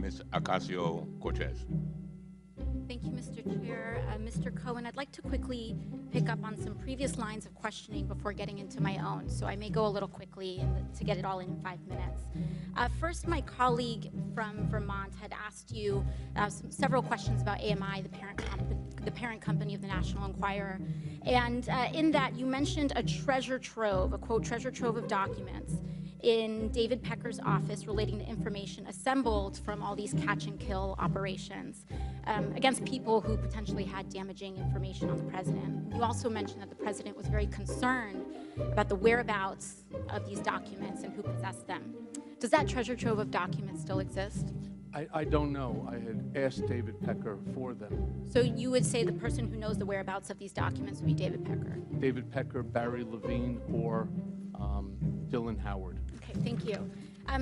Ms. Ocasio-Cortez. Thank you, Mr. Chair. Mr. Cohen, I'd like to quickly pick up on some previous lines of questioning before getting into my own, so I may go a little quickly to get it all in 5 minutes. First, my colleague from Vermont had asked you several questions about AMI, the parent company of the National Enquirer, and in that you mentioned a treasure trove, a quote, treasure trove of documents in David Pecker's office relating to information assembled from all these catch and kill operations against people who potentially had damaging information on the president. You also mentioned that the president was very concerned about the whereabouts of these documents and who possessed them. Does that treasure trove of documents still exist? I don't know. I had asked David Pecker for them. So you would say the person who knows the whereabouts of these documents would be David Pecker? David Pecker, Barry Levine, or Dylan Howard. Okay, thank you.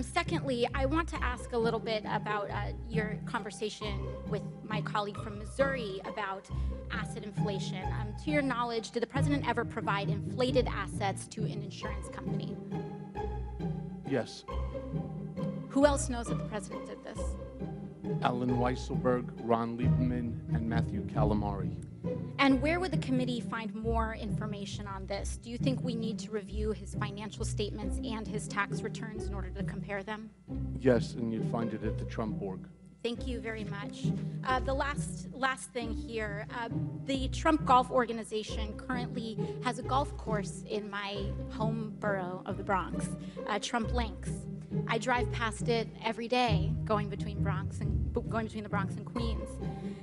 Secondly, I want to ask a little bit about your conversation with my colleague from Missouri about asset inflation. To your knowledge, did the president ever provide inflated assets to an insurance company? Yes. Who else knows that the president did this? Alan Weisselberg, Ron Lieberman, and Matthew Calamari. And where would the committee find more information on this? Do you think we need to review his financial statements and his tax returns in order to compare them? Yes, and you'd find it at the Trump org. Thank you very much. The last thing here, the Trump Golf Organization currently has a golf course in my home borough of the Bronx, Trump Links. I drive past it every day, going between the Bronx and Queens.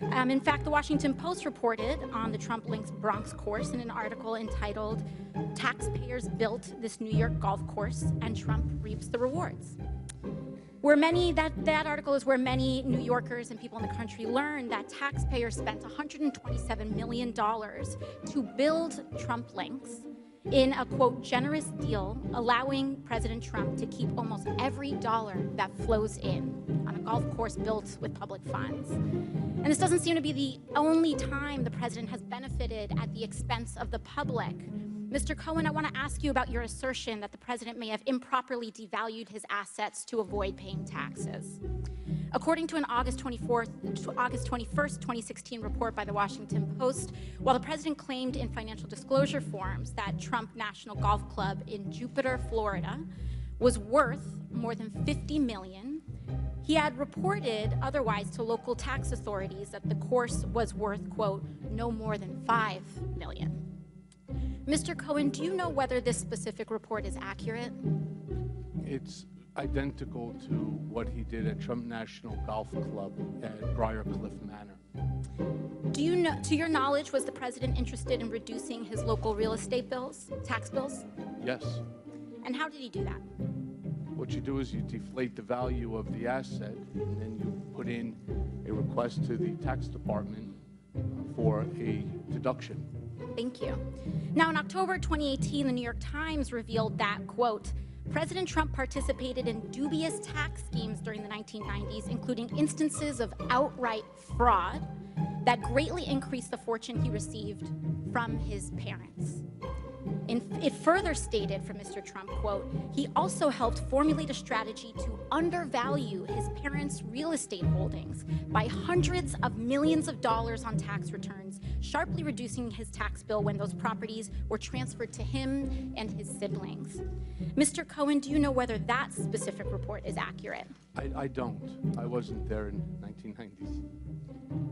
In fact, the Washington Post reported on the Trump Links Bronx course in an article entitled "Taxpayers Built This New York Golf Course and Trump Reaps the Rewards." That article is where many New Yorkers and people in the country learned that taxpayers spent $127 million to build Trump Links in a, quote, generous deal, allowing President Trump to keep almost every dollar that flows in on a golf course built with public funds. And this doesn't seem to be the only time the president has benefited at the expense of the public. Mr. Cohen, I want to ask you about your assertion that the president may have improperly devalued his assets to avoid paying taxes. According to an August 21st, 2016 report by the Washington Post, while the president claimed in financial disclosure forms that Trump National Golf Club in Jupiter, Florida, was worth more than $50 million, he had reported otherwise to local tax authorities that the course was worth, quote, no more than $5 million. Mr. Cohen, do you know whether this specific report is accurate? It's identical to what he did at Trump National Golf Club at Briarcliff Manor. Do you know, to your knowledge, was the president interested in reducing his local real estate bills, tax bills? Yes. And how did he do that? What you do is you deflate the value of the asset, and then you put in a request to the tax department for a deduction. Thank you. Now, in October 2018, the New York Times revealed that, quote, President Trump participated in dubious tax schemes during the 1990s, including instances of outright fraud that greatly increased the fortune he received from his parents. It further stated from Mr. Trump, quote, he also helped formulate a strategy to undervalue his parents' real estate holdings by hundreds of millions of dollars on tax returns, sharply reducing his tax bill when those properties were transferred to him and his siblings. Mr. Cohen, do you know whether that specific report is accurate? I don't. I wasn't there in 1990s.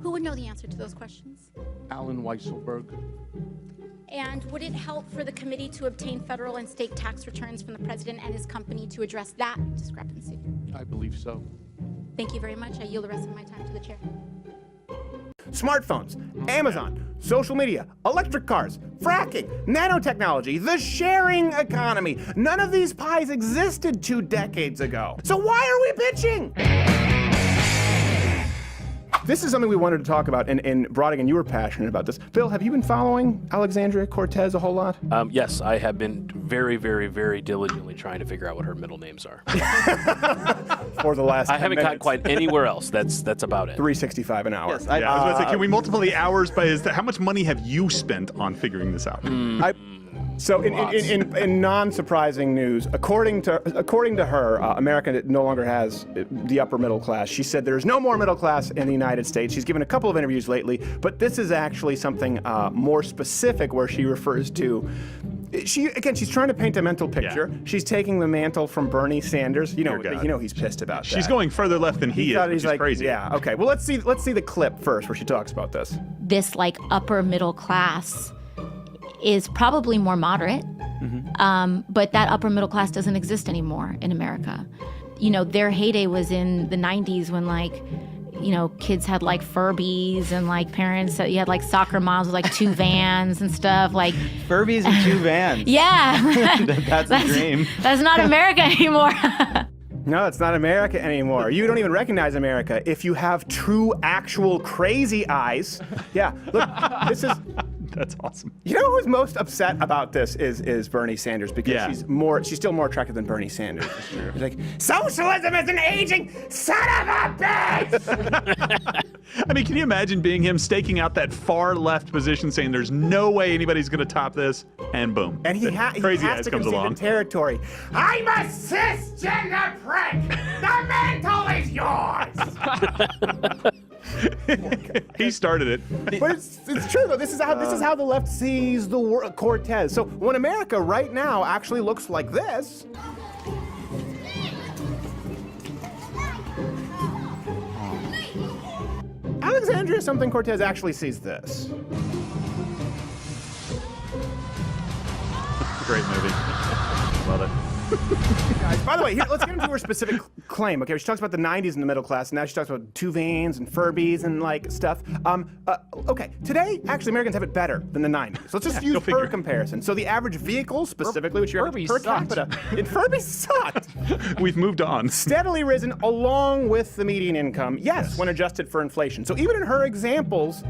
Who would know the answer to those questions? Alan Weisselberg. And would it help for the committee to obtain federal and state tax returns from the president and his company to address that discrepancy? I believe so. Thank you very much. I yield the rest of my time to the chair. Smartphones, Amazon, social media, electric cars, fracking, nanotechnology, the sharing economy. None of these pies existed 2 decades ago. So why are we bitching? This is something we wanted to talk about, and Brodigan, you were passionate about this. Phil, have you been following Alexandria Cortez a whole lot? Yes, I have been very, very, very diligently trying to figure out what her middle names are. For the last 10 I haven't got quite anywhere else. That's about it. $3.65 an hour. Yes, I was going to say, can we multiply the hours by how much money have you spent on figuring this out? So in non-surprising news, according to her, America no longer has the upper middle class. She said there's no more middle class in the United States. She's given a couple of interviews lately, but this is actually something more specific where she refers to. She's trying to paint a mental picture. Yeah. She's taking the mantle from Bernie Sanders. You know he's pissed about that. She's going further left than he is, which is crazy. Yeah. Okay. Well, let's see the clip first where she talks about this. This like upper middle class is probably more moderate, but that upper middle class doesn't exist anymore in America. You know, their heyday was in the 90s when kids had like Furbies and like parents, you had like soccer moms with like 2 vans and stuff like. Furbies and 2 vans. Yeah. That's a dream. That's not America anymore. No, it's not America anymore. You don't even recognize America if you have true, actual crazy eyes. Yeah, look, this is... That's awesome. You know who's most upset about this is Bernie Sanders, because she's still more attractive than Bernie Sanders. He's like, socialism is an aging son of a bitch! I mean, can you imagine being him staking out that far left position saying there's no way anybody's going to top this, and boom. And he has to concede in territory. I'm a cisgender prick! The mantle is yours! He started it. But it's true though. This is how the left sees the world. Cortez. So when America right now actually looks like this. Alexandria something Cortez actually sees this. Great movie. Love it. Guys, by the way, let's get into her specific claim. Okay, she talks about the 90s in the middle class, and now she talks about 2 vans and Furbies and like stuff. Okay, today, actually, Americans have it better than the 90s. Let's just use her comparison. So the average vehicle, specifically, which you have per capita, Furbies sucked. We've moved on. Steadily risen along with the median income, yes, when adjusted for inflation. So even in her examples,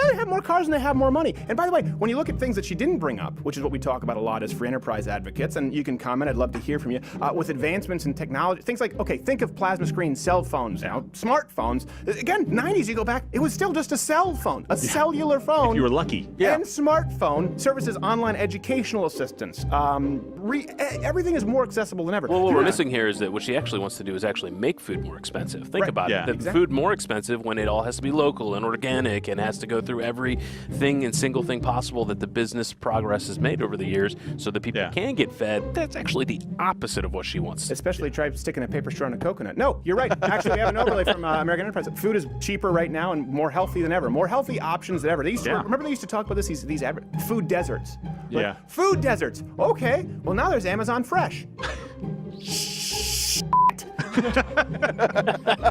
they have more cars and they have more money. And by the way, when you look at things that she didn't bring up, which is what we talk about a lot as free enterprise advocates, and you can comment, I'd love to hear from you, with advancements in technology, things like, okay, think of plasma screen cell phones now, smartphones. Again, 90s, you go back, it was still just a cell phone, a cellular phone. If you were lucky. And smartphone services, online educational assistance. Everything is more accessible than ever. Well, what we're missing here is that what she actually wants to do is actually make food more expensive. Think about it. The food more expensive when it all has to be local and organic and has to go through everything and single thing possible that the business progress has made over the years so that people can get fed. That's actually the opposite of what she wants. Especially try sticking a paper straw in a coconut. No, you're right. Actually, we have an overlay from American Enterprise. Food is cheaper right now and more healthy than ever. More healthy options than ever. Remember they used to talk about this, these food deserts. Yeah. Food deserts. Okay, well now there's Amazon Fresh.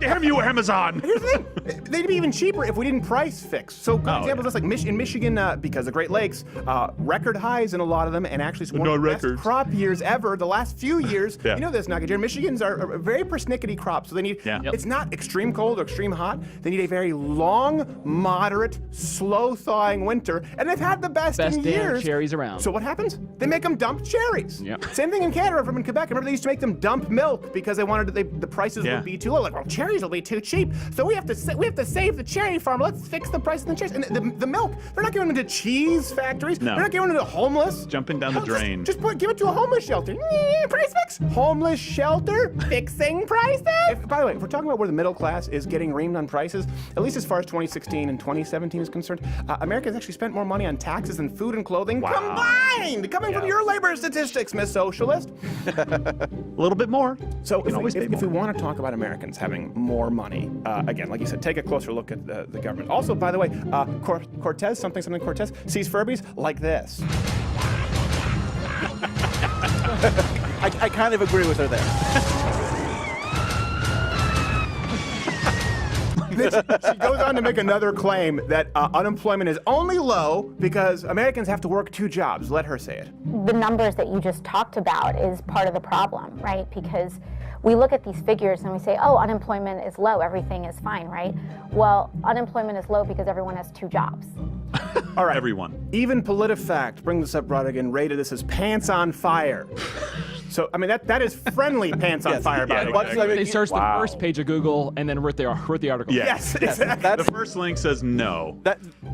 Damn you, Amazon! Here's the thing. They'd be even cheaper if we didn't price fix. So, for example, just like in Michigan, because of Great Lakes, record highs in a lot of them, and actually some of the best crop years ever. The last few years, you know this, Nagajer. Michigans are very persnickety crops, so they need. It's not extreme cold or extreme hot. They need a very long, moderate, slow thawing winter, and they've had the best in years. Cherries around. So what happens? They make them dump cherries. Yep. Same thing in Canada from in Quebec. Remember they used to make them dump milk because they wanted the prices would be too low. Like, well, cherries will be too cheap, so we have to save the cherry farm. Let's fix the price of the cherries. And the milk, they're not giving them to cheese factories. No. They're not giving them to homeless. Jumping down the drain. Just give it to a homeless shelter. Price fix. Homeless shelter fixing prices. By the way, if we're talking about where the middle class is getting reamed on prices, at least as far as 2016 and 2017 is concerned, Americans actually spent more money on taxes and food and clothing combined, coming from your labor statistics, Miss Socialist. A little bit more. So if we want to talk about Americans having more money, again, like you said, take a closer look at the government. Also, by the way, Cortez, something Cortez, sees Furbies like this. I kind of agree with her there. She goes on to make another claim that unemployment is only low because Americans have to work 2 jobs. Let her say it. The numbers that you just talked about is part of the problem, right? Because we look at these figures and we say, oh, unemployment is low, everything is fine, right? Well, unemployment is low because everyone has 2 jobs. All right. Everyone. Even PolitiFact, bring this up, Rodigan, rated this as pants on fire. So, I mean, that is friendly pants on fire, by the way. They searched the first page of Google and then wrote the article. Yes, exactly. The first link says no.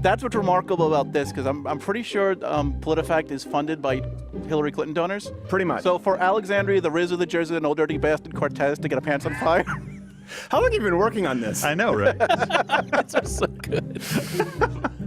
That's what's remarkable about this, because I'm pretty sure PolitiFact is funded by Hillary Clinton donors. Pretty much. So for Alexandria, the Riz of the Jersey, and old dirty bastard Cortez to get a pants on fire. How long have you been working on this? I know, right? These are so good.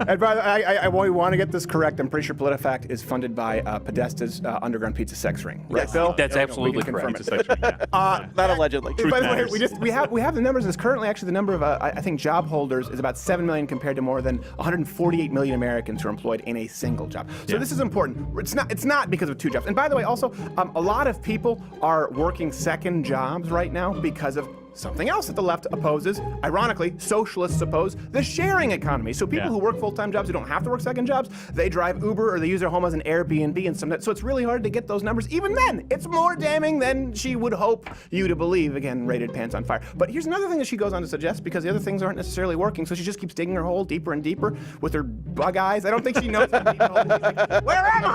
And by the way, I want to get this correct. I'm pretty sure PolitiFact is funded by Podesta's Underground Pizza sex ring. Right, Yes. Bill? That's absolutely confirm correct. it. Not allegedly. By the way, matters. we have the numbers. It's currently actually the number of I think job holders is about 7 million compared to more than 148 million Americans who are employed in a single job. So this is important. It's not because of two jobs. And by the way, also a lot of people are working second jobs right now because of something else that the left opposes. Ironically, socialists oppose the sharing economy. So people who work full-time jobs who don't have to work second jobs, they drive Uber or they use their home as an Airbnb and some. So it's really hard to get those numbers. Even then, it's more damning than she would hope you to believe. Again, rated pants on fire. But here's another thing that she goes on to suggest, because the other things aren't necessarily working. So she just keeps digging her hole deeper and deeper with her bug eyes. I don't think she knows how deep the hole is. Like, where am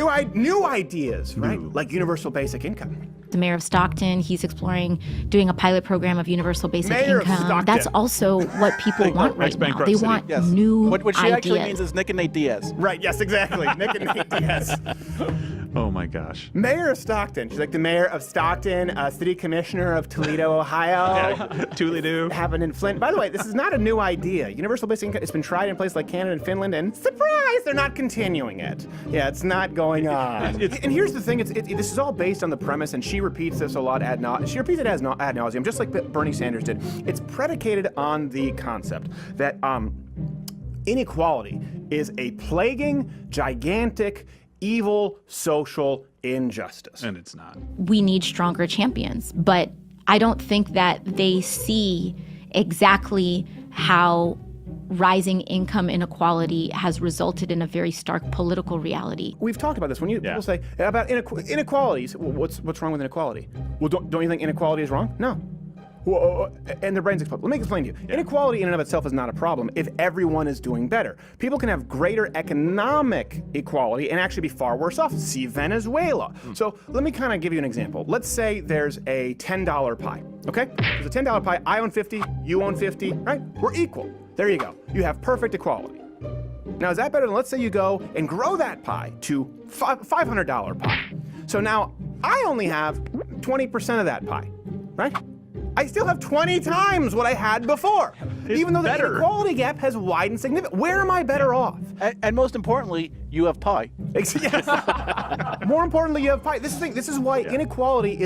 I? New ideas, right? Like universal basic income. The mayor of Stockton, he's exploring doing a pilot program of universal basic Mayor of income. Stockton. That's also what people want right now. bankrupt They city. want Yes. new What she ideas. actually means is Nick and Nate Diaz. Right, yes, exactly. Nick and Nate Diaz. Oh my gosh. Mayor of Stockton. She's like the mayor of Stockton, city commissioner of Toledo, Ohio. Toodly-doo. Happened in Flint. By the way, this is not a new idea. Universal basic income, it's been tried in places like Canada and Finland, and surprise, they're not continuing it. Yeah, it's not going on. And here's the thing, this is all based on the premise, and she repeats this a lot she repeats it ad nauseum, just like Bernie Sanders did. It's predicated on the concept that inequality is a plaguing, gigantic, evil social injustice. And it's not. We need stronger champions, but I don't think that they see exactly how rising income inequality has resulted in a very stark political reality. We've talked about this. When people say about inequalities, what's wrong with inequality? Well, don't you think inequality is wrong? No. Well, and their brains explode. Let me explain to you. Inequality in and of itself is not a problem if everyone is doing better. People can have greater economic equality and actually be far worse off. See Venezuela. So let me kind of give you an example. Let's say there's a $10 pie, okay? There's a $10 pie. I own 50, you own 50, right? We're equal. There you go. You have perfect equality. Now, is that better than, let's say you go and grow that pie to $500 pie. So now I only have 20% of that pie, right? I still have 20 times what I had before, even though the inequality gap has widened significantly. Where am I better off? And most importantly, you have pie. Yes. More importantly, you have pie. This is why inequality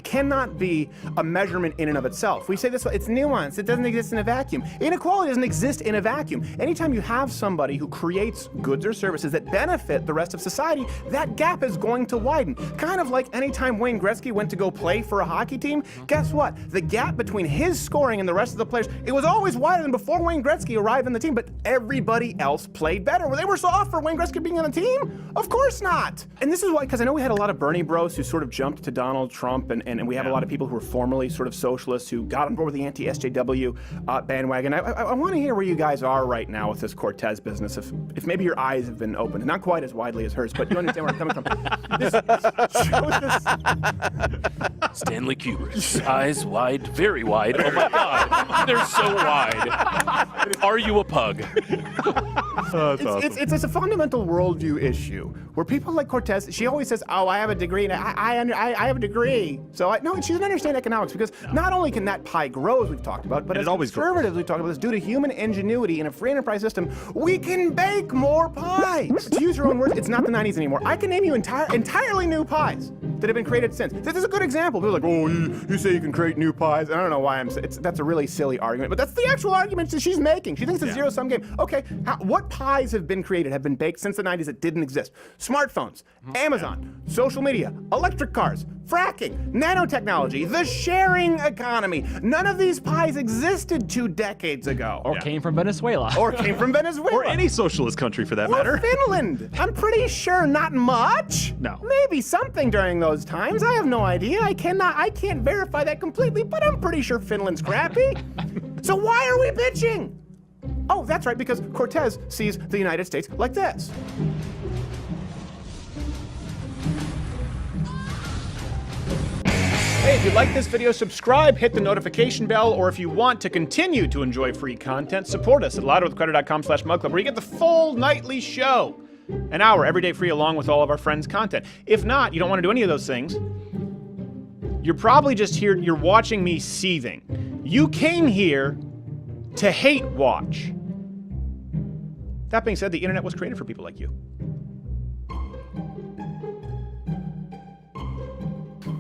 cannot be a measurement in and of itself. We say this, it's nuanced. It doesn't exist in a vacuum. Inequality doesn't exist in a vacuum. Anytime you have somebody who creates goods or services that benefit the rest of society, that gap is going to widen. Kind of like anytime Wayne Gretzky went to go play for a hockey team, guess what? The gap between his scoring and the rest of the players, it was always wider than before Wayne Gretzky arrived in the team, but everybody else played better. Were they worse off for Wayne Gretzky being on the team? Of course not. And this is why, because I know we had a lot of Bernie bros who sort of jumped to Donald Trump, and we have a lot of people who were formerly sort of socialists who got on board with the anti-SJW bandwagon. I want to hear where you guys are right now with this Cortez business, if maybe your eyes have been opened, not quite as widely as hers, but you understand where I'm coming from. This Stanley Kubrick's eyes wide, very wide. Oh my God, they're so wide. Are you a pug? It's a fundamental worldview issue where people like Cortez, she always says, "Oh, I have a degree, and I have a degree." So no, she doesn't understand economics, because not only can that pie grow, as we've talked about, but as conservatives we've talked about this, due to human ingenuity in a free enterprise system, we can bake more pies. To use your own words, it's not the 90s anymore. I can name you entirely new pies that have been created since. This is a good example. People are like, "Oh, you say you can create new pies." I don't know why that's a really silly argument, but that's the actual argument that she's making. She thinks it's a zero-sum game. Okay, what pies have been created, have been baked since the 90s that didn't exist? Smartphones, Amazon, social media, electric cars, fracking, nanotechnology, the sharing economy. None of these pies existed 2 decades ago. Or came from Venezuela. Or came from Venezuela. Or any socialist country for that or matter. Finland. I'm pretty sure not much. No. Maybe something during those times. I have no idea. I can't verify that completely, but I'm pretty sure Finland's crappy. So why are we bitching? Oh, that's right, because Cortez sees the United States like this. Hey, if you like this video, subscribe, hit the notification bell, or if you want to continue to enjoy free content, support us at louderwithcrowder.com/mugclub, where you get the full nightly show. An hour every day free along with all of our friends' content. If not, you don't want to do any of those things, you're probably just here, you're watching me seething. You came here to hate watch. That being said, the internet was created for people like you.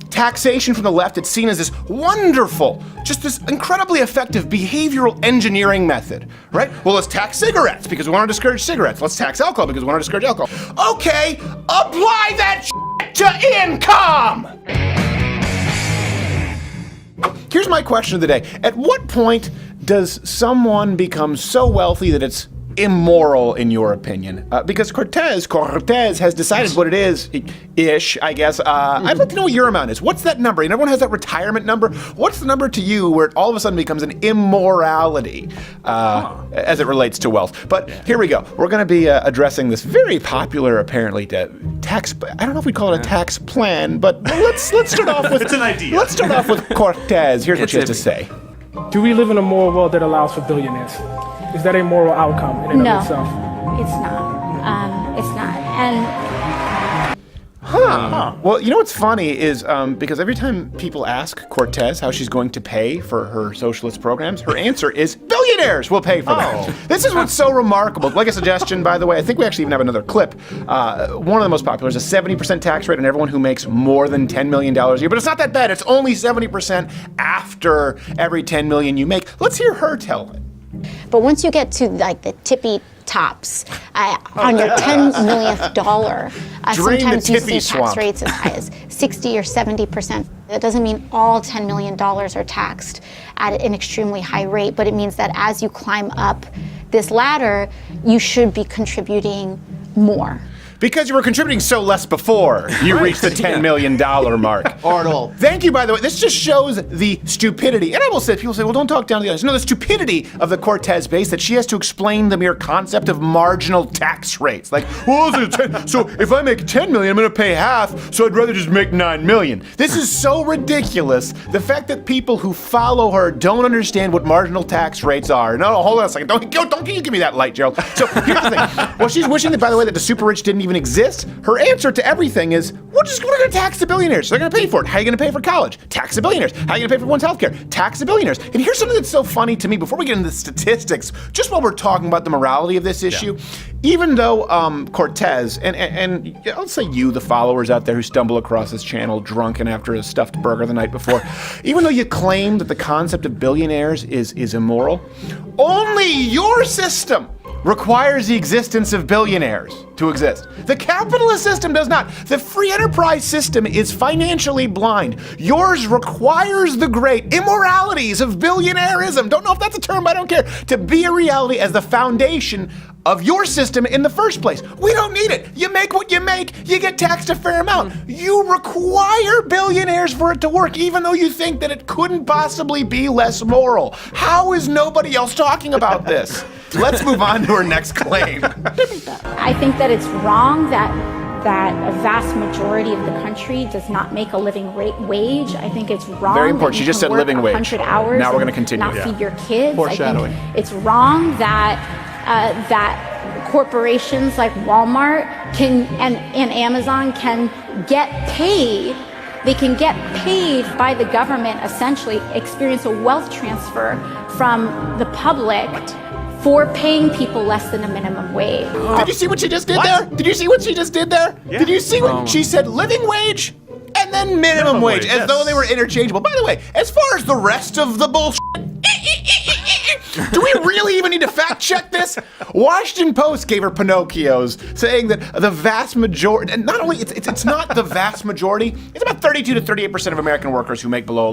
Taxation from the left, it's seen as this wonderful, just this incredibly effective behavioral engineering method, right? Well, let's tax cigarettes because we want to discourage cigarettes. Let's tax alcohol because we want to discourage alcohol. Okay, apply that shit to income! Here's my question of the day. At what point does someone become so wealthy that it's immoral, in your opinion? Because Cortez has decided what it is, ish, I guess. I'd like to know what your amount is. What's that number? And everyone has that retirement number. What's the number to you where it all of a sudden becomes an immorality as it relates to wealth? But here we go. We're going to be addressing this very popular, apparently, tax. I don't know if we call it a tax plan, but let's start off with. It's an idea. Let's start off with Cortez. Here's what she has to say. Do we live in a moral world that allows for billionaires? Is that a moral outcome in and of itself? It's not. It's not. And Well, you know what's funny is because every time people ask Cortez how she's going to pay for her socialist programs, her answer is billionaires will pay for that. This is what's so remarkable. Like a suggestion, by the way, I think we actually even have another clip. One of the most popular is a 70% tax rate on everyone who makes more than $10 million a year. But it's not that bad. It's only 70% after every $10 million you make. Let's hear her tell it. But once you get to like the tippy tops on your $10 millionth dollar, sometimes you see tax rates as high as 60 or 70%. That doesn't mean all $10 million are taxed at an extremely high rate, but it means that as you climb up this ladder, you should be contributing more. Because you were contributing so less before you reached the $10 million mark. Arnold. Thank you, by the way. This just shows the stupidity. And I will say, people say, well, don't talk down to the others. No, the stupidity of the Cortez base that she has to explain the mere concept of marginal tax rates. Like, well, so if I make $10 million, I'm going to pay half, so I'd rather just make $9 million. This is so ridiculous. The fact that people who follow her don't understand what marginal tax rates are. No, hold on a second. Don't you give me that light, Gerald. So here's the thing. Well, she's wishing that, by the way, that the super rich didn't even exist. Her answer to everything is, we're going to tax the billionaires. So they're going to pay for it. How are you going to pay for college? Tax the billionaires. How are you going to pay for one's healthcare? Tax the billionaires. And here's something that's so funny to me before we get into the statistics, just while we're talking about the morality of this issue. Even though Cortez, and I'll say you, the followers out there who stumble across this channel drunken after a stuffed burger the night before, even though you claim that the concept of billionaires is immoral, only your system requires the existence of billionaires to exist. The capitalist system does not. The free enterprise system is financially blind. Yours requires the great immoralities of billionairism. Don't know if that's a term, I don't care. To be a reality as the foundation of your system in the first place. We don't need it. You make what you make, you get taxed a fair amount. You require billionaires for it to work, even though you think that it couldn't possibly be less moral. How is nobody else talking about this? Let's move on to our next claim. I think that it's wrong that a vast majority of the country does not make a living wage. I think it's wrong. Very important. That She just said living wage. 100 hours. Now we're going to continue. Not feed your kids. Foreshadowing. I think it's wrong that that corporations like Walmart and Amazon can get paid. They can get paid by the government, essentially experience a wealth transfer from the public for paying people less than a minimum wage. Did you see what she just did there? Did you see what she just did there? Yeah. Did you see what she said? Living wage and then minimum wage, as though they were interchangeable. By the way, as far as the rest of the bullshit, do we really even need to fact check this? Washington Post gave her Pinocchios, saying that the vast majority, and not only, it's not the vast majority, it's about 32 to 38% of American workers who make below a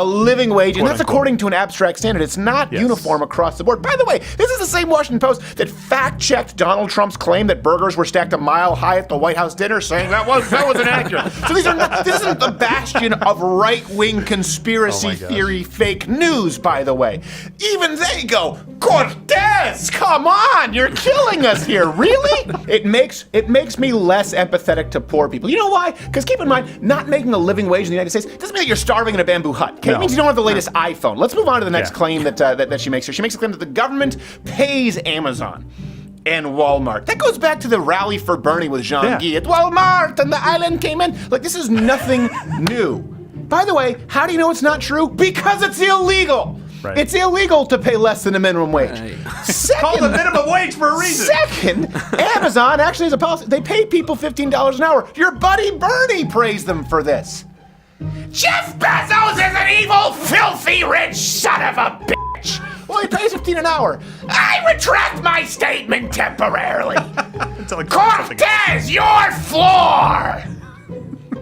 living wage, and that's according to an abstract standard. It's not uniform across the board. By the way, this is the same Washington Post that fact-checked Donald Trump's claim that burgers were stacked a mile high at the White House dinner, saying that was inaccurate. So this isn't the bastion of right-wing conspiracy theory fake news, by the way. Even they go, Cortez! Cortez, come on, you're killing us here, really? It makes me less empathetic to poor people. You know why? Because keep in mind, not making a living wage in the United States doesn't mean that you're starving in a bamboo hut. Okay? It means you don't have the latest iPhone. Let's move on to the next claim that she makes here. She makes a claim that the government pays Amazon and Walmart. That goes back to the rally for Bernie with Jean-Guy at Walmart, and the island came in. Like, this is nothing new. By the way, how do you know it's not true? Because it's illegal. Right. It's illegal to pay less than a minimum wage. It's called the minimum wage for a reason. Second, Amazon actually has a policy. They pay people $15 an hour. Your buddy Bernie praised them for this. Jeff Bezos is an evil, filthy, rich son of a bitch. Well, he pays $15 an hour. I retract my statement temporarily. Cortez, your floor.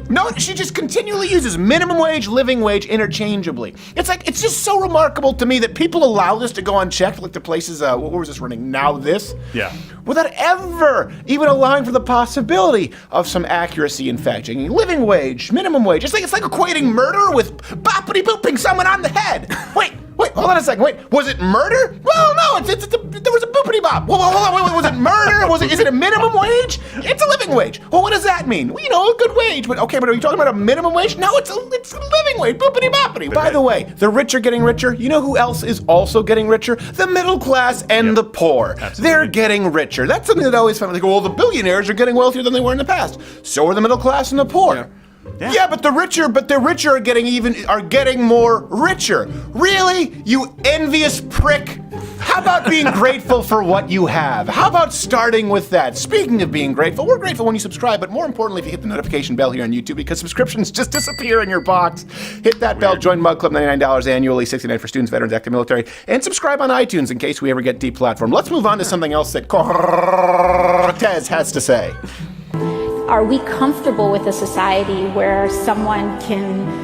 No, she just continually uses minimum wage, living wage interchangeably. It's just so remarkable to me that people allow this to go unchecked, like the places, what was this running? Now This? Yeah. Without ever even allowing for the possibility of some accuracy in fact-checking. Living wage, minimum wage. It's like equating murder with boppity-booping someone on the head. Wait, hold on a second. Wait, was it murder? Well, no, there was a boopity-bop. Hold on, wait, was it murder? Is it a minimum wage? It's a living wage. Well, what does that mean? Well, a good wage. But are you talking about a minimum wage? No, it's a living wage. Boopity-boppity. By the way, the rich are getting richer. You know who else is also getting richer? The middle class and the poor. Absolutely. They're getting richer. That's something that always found. Like, well, the billionaires are getting wealthier than they were in the past. So are the middle class and the poor. Yeah, but the richer are getting more richer. Really? You envious prick? How about being grateful for what you have? How about starting with that? Speaking of being grateful, we're grateful when you subscribe, but more importantly, if you hit the notification bell here on YouTube, because subscriptions just disappear in your box. Hit that bell, join Mug Club, $99 annually, $69 for students, veterans, active military, and subscribe on iTunes in case we ever get deplatformed. Let's move on to something else that Cortez has to say. Are we comfortable with a society where someone can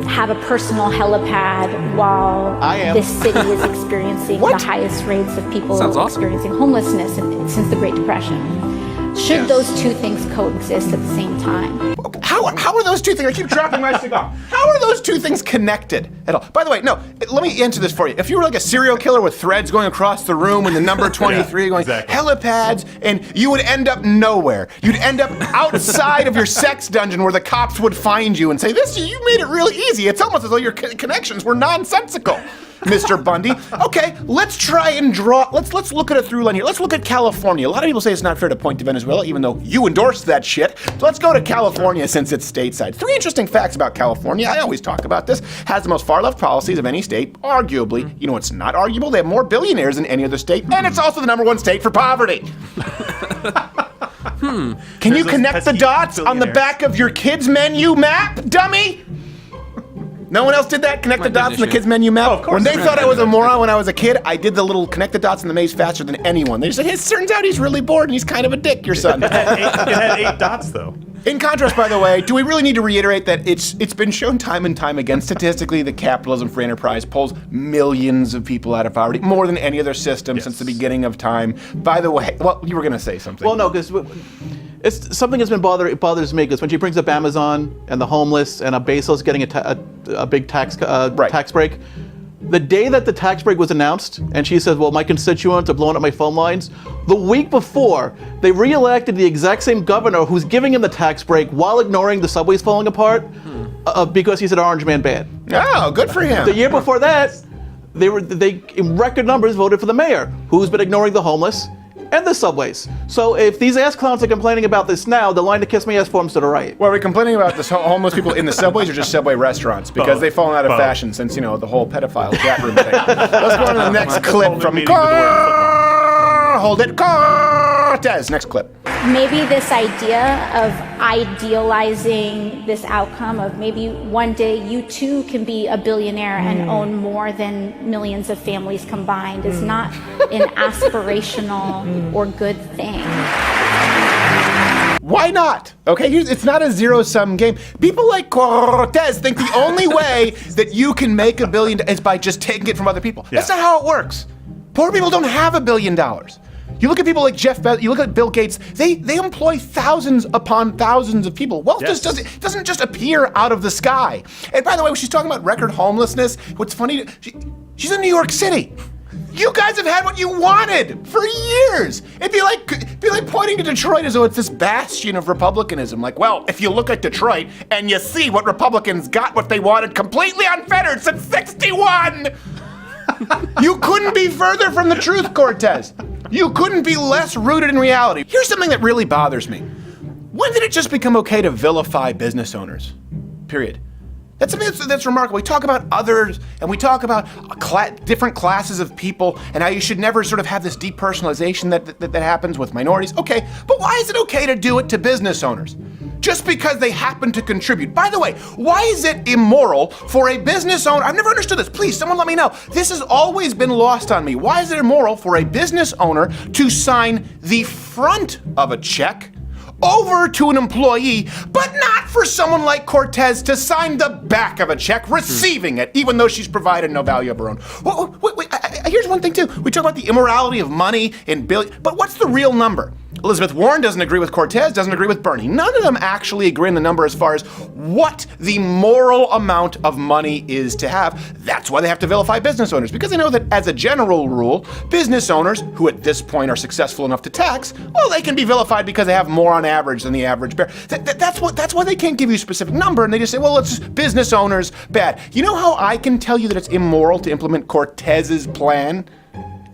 have a personal helipad while this city is experiencing the highest rates of people experiencing homelessness since the Great Depression? Should those two things coexist at the same time? How are those two things? I keep dropping my cigar. How are those two things connected at all? By the way, no, let me answer this for you. If you were like a serial killer with threads going across the room and the number 23 going helipads, and you would end up nowhere. You'd end up outside of your sex dungeon where the cops would find you and say, you made it really easy. It's almost as though your connections were nonsensical. Mr. Bundy. Okay, let's try and let's look at a through line here. Let's look at California. A lot of people say it's not fair to point to Venezuela, even though you endorsed that shit. So let's go to California since it's stateside. 3 interesting facts about California. I always talk about this. Has the most far-left policies of any state, arguably. You know what's not arguable? They have more billionaires than any other state, and it's also the #1 state for poverty. Can you connect the dots on the back of your kids' menu map, dummy? No one else did that? Connect the dots in the kids' menu map? Of course. When they thought I was a moron when I was a kid, I did the little connect the dots in the maze faster than anyone. They just said, it turns out he's really bored and he's kind of a dick, your son. It had 8 dots, though. In contrast, by the way, do we really need to reiterate that it's been shown time and time again statistically that capitalism free enterprise pulls millions of people out of poverty, more than any other system since the beginning of time. By the way, well, you were going to say something. Well, no, because it's something that's been bothers me, because when she brings up Amazon and the homeless and Bezos getting a big tax break, the day that the tax break was announced, and she says, well, my constituents are blowing up my phone lines, the week before, they re-elected the exact same governor who's giving him the tax break while ignoring the subways falling apart because he's an orange man ban. Oh, good for him. The year before that, they in record numbers voted for the mayor, who's been ignoring the homeless and the subways. So if these ass clowns are complaining about this now, the line to kiss me ass forms to the right. Well, are we complaining about this homeless people in the subways or just subway restaurants? Because they've fallen out of fashion since, the whole pedophile chat room thing. Let's go on to the next clip from Hold it, Cortez. Next clip. Maybe this idea of idealizing this outcome of maybe one day you too can be a billionaire and own more than millions of families combined is not an aspirational or good thing. Why not? Okay, it's not a zero-sum game. People like Cortez think the only way that you can make $1 billion is by just taking it from other people. Yeah. That's not how it works. Poor people don't have $1 billion. You look at people like Jeff Bezos, you look at Bill Gates, they employ thousands upon thousands of people. Wealth doesn't just appear out of the sky. And by the way, when she's talking about record homelessness, what's funny, she's in New York City. You guys have had what you wanted for years. It'd be like pointing to Detroit as though it's this bastion of republicanism. Like, well, if you look at Detroit and you see what Republicans got what they wanted completely unfettered since '61. You couldn't be further from the truth, Cortez. You couldn't be less rooted in reality. Here's something that really bothers me. When did it just become okay to vilify business owners? Period. That's something that's remarkable. We talk about others, and we talk about different classes of people, and how you should never sort of have this depersonalization that happens with minorities. Okay, but why is it okay to do it to business owners? Just because they happen to contribute. By the way, why is it immoral for a business owner? I've never understood this. Please, someone let me know. This has always been lost on me. Why is it immoral for a business owner to sign the front of a check over to an employee, but not for someone like Cortez to sign the back of a check, receiving it, even though she's provided no value of her own? Wait, here's one thing too. We talk about the immorality of money in billions, but what's the real number? Elizabeth Warren doesn't agree with Cortez, doesn't agree with Bernie. None of them actually agree on the number as far as what the moral amount of money is to have. That's why they have to vilify business owners, because they know that as a general rule, business owners, who at this point are successful enough to tax, well, they can be vilified because they have more on average than the average bear. That's why they can't give you a specific number, and they just say, well, it's just business owners bad. You know how I can tell you that it's immoral to implement Cortez's plan?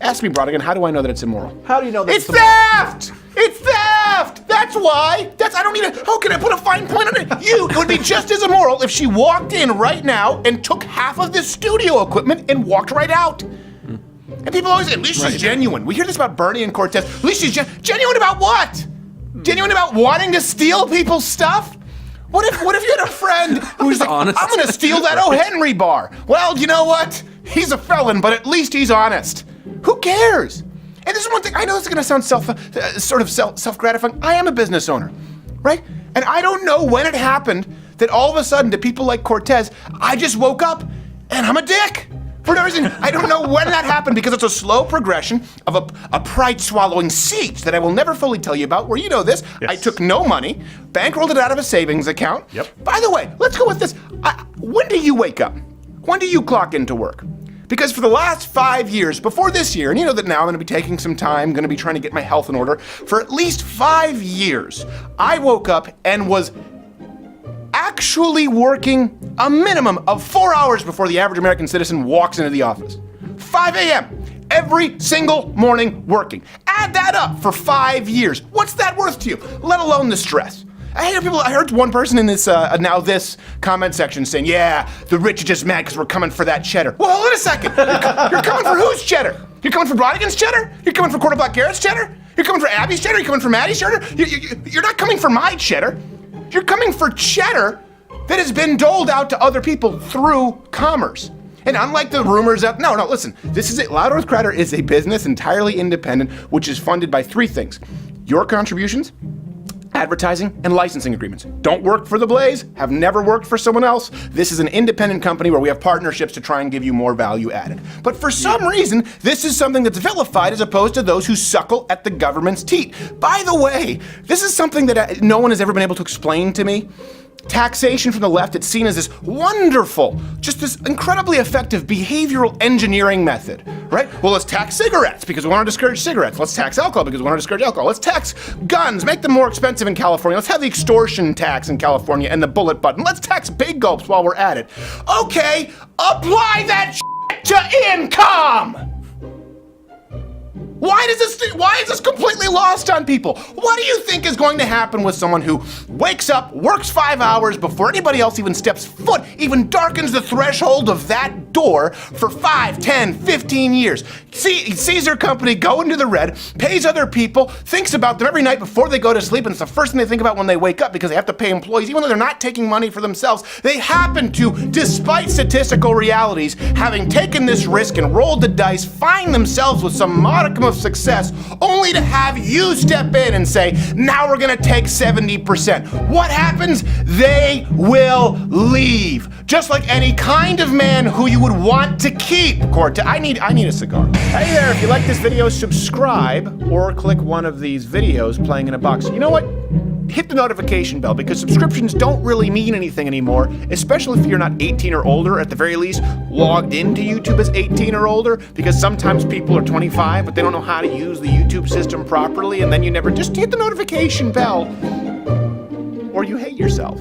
Ask me, Brodigan, how do I know that it's immoral? How do you know that it's theft? It's theft! That's why. I don't need how can I put a fine point on it? It would be just as immoral if she walked in right now and took half of this studio equipment and walked right out. And people always say, at least she's genuine. We hear this about Bernie and Cortez. At least she's genuine about what? Genuine about wanting to steal people's stuff? What if you had a friend who's like, honest. I'm gonna steal that O. Henry bar. Well, you know what? He's a felon, but at least he's honest. Who cares? And this is one thing, I know this is gonna sound self-gratifying. I am a business owner, right? And I don't know when it happened that all of a sudden to people like Cortez, I just woke up and I'm a dick. For no reason, I don't know when that happened, because it's a slow progression of a pride-swallowing siege that I will never fully tell you about, where you know this. Yes. I took no money, bankrolled it out of a savings account. Yep. By the way, let's go with this. When do you wake up? When do you clock into work? Because for the last 5 years, before this year, and you know that now I'm gonna be taking some time, gonna be trying to get my health in order, for at least 5 years, I woke up and was actually working a minimum of 4 hours before the average American citizen walks into the office. 5 a.m. every single morning working. Add that up for 5 years. What's that worth to you? Let alone the stress. I heard one person in this now this comment section saying, yeah, the rich are just mad because we're coming for that cheddar. Well, hold on a second. You're coming for whose cheddar? You're coming for Brodigan's cheddar? You're coming for Quarterback Garrett's cheddar? You're coming for Abby's cheddar? You're coming for Maddie's cheddar? You're not coming for my cheddar. You're coming for cheddar that has been doled out to other people through commerce. And unlike the rumors of, no, listen, this is it. Loud Earth Crider is a business entirely independent, which is funded by 3 things: your contributions, advertising, and licensing agreements. Don't work for the Blaze, have never worked for someone else. This is an independent company where we have partnerships to try and give you more value added. But for some reason, this is something that's vilified as opposed to those who suckle at the government's teat. By the way, this is something that no one has ever been able to explain to me. Taxation from the left, it's seen as this wonderful, just this incredibly effective behavioral engineering method, right? Well, let's tax cigarettes because we want to discourage cigarettes. Let's tax alcohol because we want to discourage alcohol. Let's tax guns, make them more expensive in California. Let's have the extortion tax in California and the bullet button. Let's tax big gulps while we're at it. Okay, apply that to income! Why is this completely lost on people? What do you think is going to happen with someone who wakes up, works 5 hours before anybody else even steps foot, even darkens the threshold of that door for 5, 10, 15 years? Sees their company go into the red, pays other people, thinks about them every night before they go to sleep, and it's the first thing they think about when they wake up because they have to pay employees, even though they're not taking money for themselves. They happen to, despite statistical realities, having taken this risk and rolled the dice, find themselves with some modicum of success, only to have you step in and say, now we're gonna take 70%. What happens? They will leave. Just like any kind of man who you would want to keep. Cortez, I need a cigar. Hey there, if you like this video, subscribe or click one of these videos playing in a box. You know what? hit the notification bell, because subscriptions don't really mean anything anymore, especially if you're not 18 or older, at the very least logged into YouTube as 18 or older, because sometimes people are 25 but they don't know how to use the YouTube system properly, and then you never just hit the notification bell or you hate yourself.